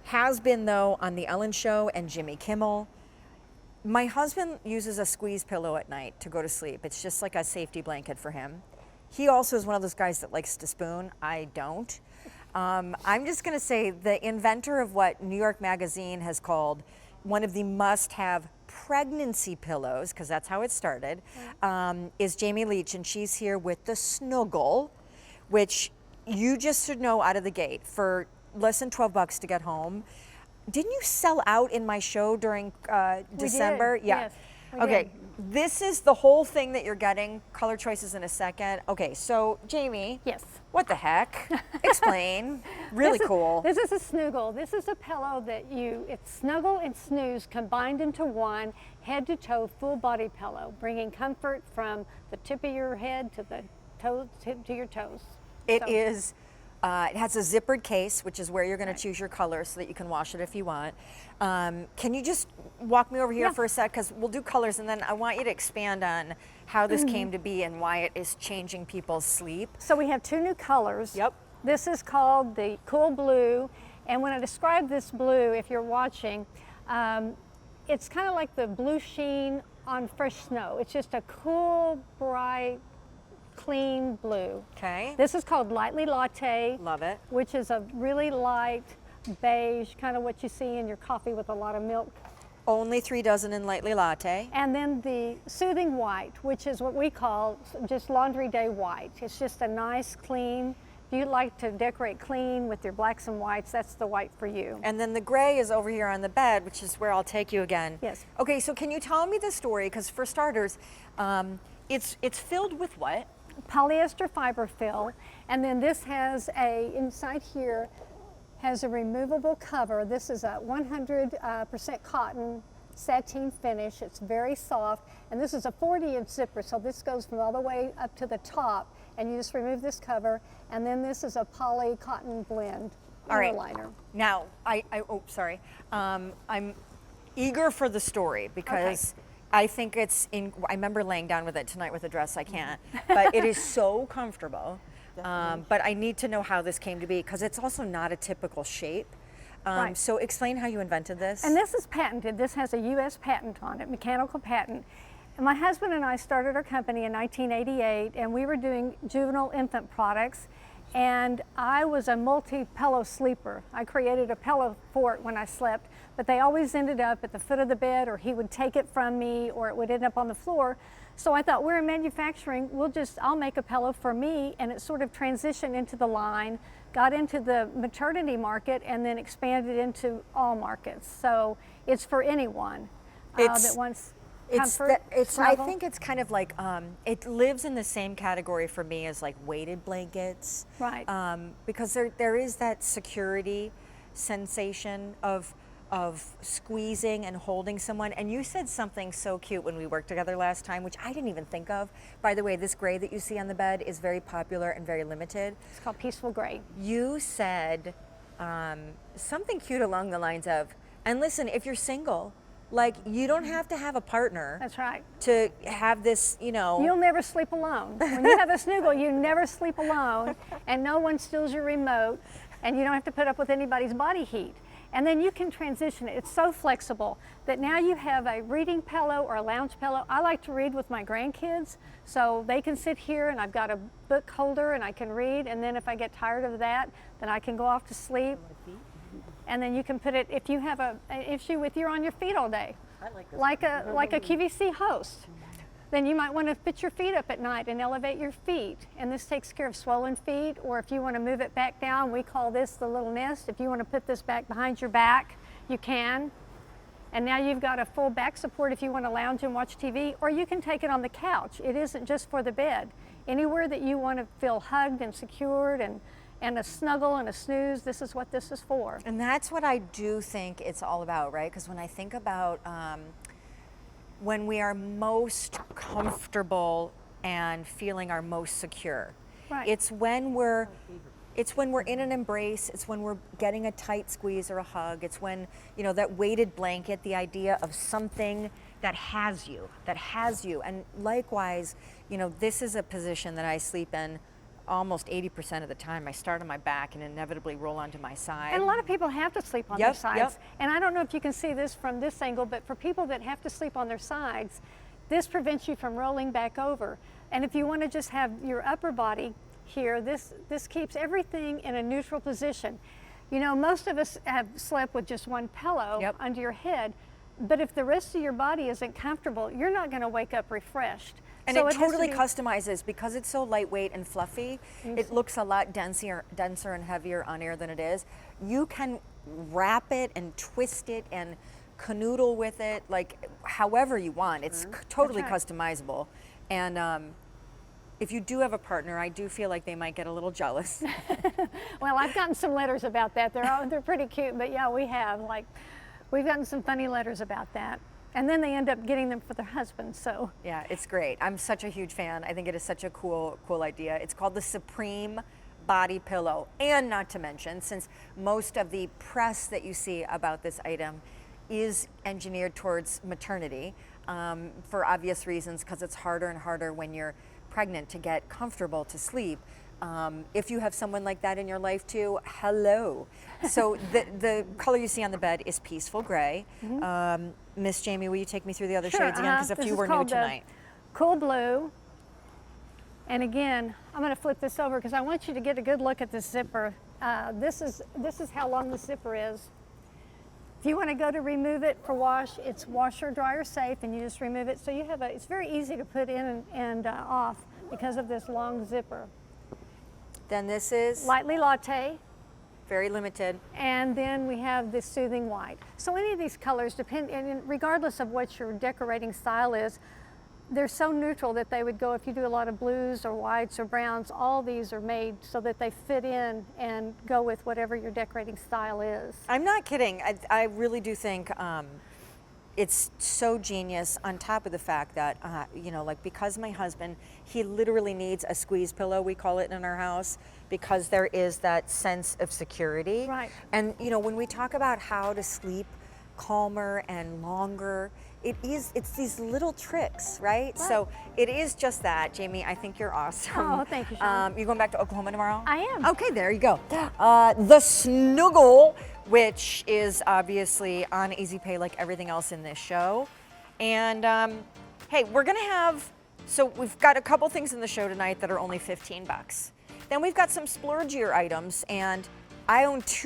has been, though, on The Ellen Show and Jimmy Kimmel. My husband uses a squeeze pillow at night to go to sleep. It's just like a safety blanket for him. He also is one of those guys that likes to spoon. I don't. I'm just going to say the inventor of what New York Magazine has called one of the must-have pregnancy pillows, because that's how it started, is Jamie Leach, and she's here with the Snoogle, which you just should know out of the gate for less than $12 to get home. Didn't you sell out in my show during December? Did. Yeah. Yes, Okay. did. This is the whole thing that you're getting. Color choices in a second. Okay, so Jamie. Yes. What the heck? Explain. Really cool. This is a Snoogle. This is a pillow that it's snuggle and snooze combined into one head to toe full body pillow, bringing comfort from the tip of your head to the tip to your toes. It has a zippered case, which is where you're going to choose your color so that you can wash it if you want. Can you just walk me over here for a sec? Because we'll do colors, and then I want you to expand on how this came to be and why it is changing people's sleep. So we have two new colors. Yep. This is called the Cool Blue. And when I describe this blue, if you're watching, it's kind of like the blue sheen on fresh snow. It's just a cool, bright, clean blue. Okay. This is called Lightly Latte. Love it. Which is a really light beige, kind of what you see in your coffee with a lot of milk. Only 3 dozen in Lightly Latte. And then the Soothing White, which is what we call just laundry day white. It's just a nice, clean, if you like to decorate clean with your blacks and whites, that's the white for you. And then the gray is over here on the bed, which is where I'll take you again. Yes. Okay, so can you tell me the story? Because for starters, it's filled with what? Polyester fiber fill, and then this has inside here has a removable cover. This is a 100% cotton sateen finish. It's very soft, and this is a 40-inch zipper, so this goes from all the way up to the top, and you just remove this cover, and then this is a poly cotton blend inner liner. Now, I'm eager for the story because I think I remember laying down with it tonight with a dress. I can't, but it is so comfortable. But I need to know how this came to be because it's also not a typical shape. Right. So explain how you invented this. And this is patented. This has a U.S. patent on it, mechanical patent. And my husband and I started our company in 1988, and we were doing juvenile infant products. And I was a multi-pillow sleeper. I created a pillow fort when I slept, but they always ended up at the foot of the bed, or he would take it from me, or it would end up on the floor. So I thought, we're in manufacturing, I'll make a pillow for me, and it sort of transitioned into the line, got into the maternity market, and then expanded into all markets. So it's for anyone that wants comfort, I snuggle. think it's kind of like, it lives in the same category for me as like weighted blankets. Right. Because there is that security sensation of squeezing and holding someone. And you said something so cute when we worked together last time, which I didn't even think of. By the way, this gray that you see on the bed is very popular and very limited. It's called Peaceful Gray. You said something cute along the lines of, and listen, if you're single, like, you don't have to have a partner. That's right. To have this, You'll never sleep alone. When you have a Snoogle, you never sleep alone, and no one steals your remote, and you don't have to put up with anybody's body heat. And then you can transition it. It's so flexible that now you have a reading pillow or a lounge pillow. I like to read with my grandkids, so they can sit here, and I've got a book holder, and I can read, and then if I get tired of that, then I can go off to sleep. And then you can put it, if you have an issue with you're on your feet all day, like a QVC host, then you might want to put your feet up at night and elevate your feet. And this takes care of swollen feet, or if you want to move it back down, we call this the little nest. If you want to put this back behind your back, you can. And now you've got a full back support if you want to lounge and watch TV, or you can take it on the couch. It isn't just for the bed. Anywhere that you want to feel hugged and secured and a snuggle and a snooze, this is what this is for. And that's what I do think it's all about, right? Because when I think about when we are most comfortable and feeling our most secure, right. It's when we're in an embrace, it's when we're getting a tight squeeze or a hug, it's when, that weighted blanket, the idea of something that has you. And likewise, this is a position that I sleep in almost 80% of the time I start on my back and inevitably roll onto my side. And a lot of people have to sleep on their Yep, sides. yep. And I don't know if you can see this from this angle, but for people that have to sleep on their sides, this prevents you from rolling back over. And if you want to just have your upper body here, this keeps everything in a neutral position. You know, most of us have slept with just one pillow Yep. under your head, but if the rest of your body isn't comfortable, you're not going to wake up refreshed. And So it has to totally be- customizes because it's so lightweight and fluffy. It looks a lot denser and heavier on air than it is. You can wrap it and twist it and canoodle with it like however you want. It's totally That's customizable. And if you do have a partner, I do feel like they might get a little jealous. Well, I've gotten some letters about that. They're pretty cute, but yeah, we have. Like, we've gotten some funny letters about that. And then they end up getting them for their husbands, so. Yeah, it's great. I'm such a huge fan. I think it is such a cool idea. It's called the Supreme Body Pillow. And not to mention, since most of the press that you see about this item is engineered towards maternity, for obvious reasons, because it's harder and harder when you're pregnant to get comfortable to sleep. If you have someone like that in your life too, hello. So the color you see on the bed is peaceful gray. Miss Jamie, will you take me through the other shades again? Because a This few is were new called the tonight. Cool blue. And again, I'm going to flip this over because I want you to get a good look at the zipper. This is how long the zipper is. If you want to go to remove it for wash, it's washer dryer safe, and you just remove it. So you have it's very easy to put in and off because of this long zipper. Then this is Lightly latte. very limited. And then we have this soothing white. So any of these colors depend, and regardless of what your decorating style is, they're so neutral that they would go, if you do a lot of blues or whites or browns, all these are made so that they fit in and go with whatever your decorating style is. I'm not kidding. I really do think it's so genius, on top of the fact that, you know, like, because my husband, he literally needs a squeeze pillow, we call it in our house, because there is that sense of security. Right. And, you know, when we talk about how to sleep calmer and longer, it's these little tricks, right? So it is just that. Jamie, I think you're awesome. Oh, thank you, Sharon. You going back to Oklahoma tomorrow? I am. Okay, there you go. The Snoogle, which is obviously on Easy Pay like everything else in this show. And hey, we're gonna have, so we've got a couple things in the show tonight that are only $15. Then we've got some splurgier items, and I own two